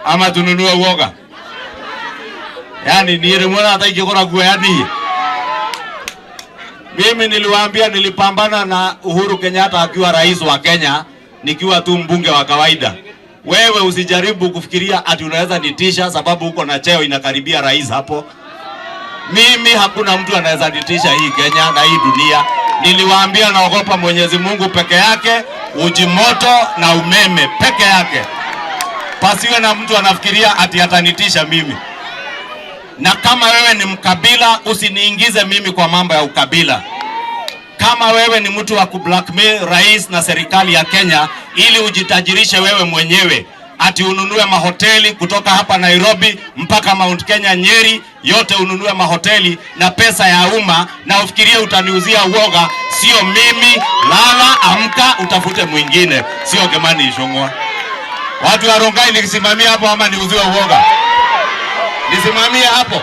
ama tununue uoga? Yani nilimwona hata ikikora guani. Mimi niliwaambia nilipambana na Uhuru Kenyatta akiwa rais wa Kenya, nikiwa tu mbunge wa kawaida. Wewe usijaribu kufikiria ati unaweza nitisha sababu uko na cheo inakaribia rais hapo. Mimi hakuna mtu anaweza nitisha hii Kenya na hii dunia. Niliwaambia naogopa Mwenyezi Mungu peke yake, uji moto na umeme peke yake. Pasiwe na mtu anafikiria ati atanitisha mimi. Na kama wewe ni mkabila, usiniingize mimi kwa mambo ya ukabila. Kama wewe ni mtu wa kublackmail rais na serikali ya Kenya ili ujitajirishe wewe mwenyewe, ati ununue mahoteli kutoka hapa Nairobi mpaka Mount Kenya Nyeri, yote ununue mahoteli na pesa ya umma na ufikirie utaniuzia uoga, sio mimi. Lala, amka, utafute mwingine, sio Kimani Ichung'wah. Watu wa Rongai nikisimamia hapo ama niuziwe uoga? Nisimamia hapo?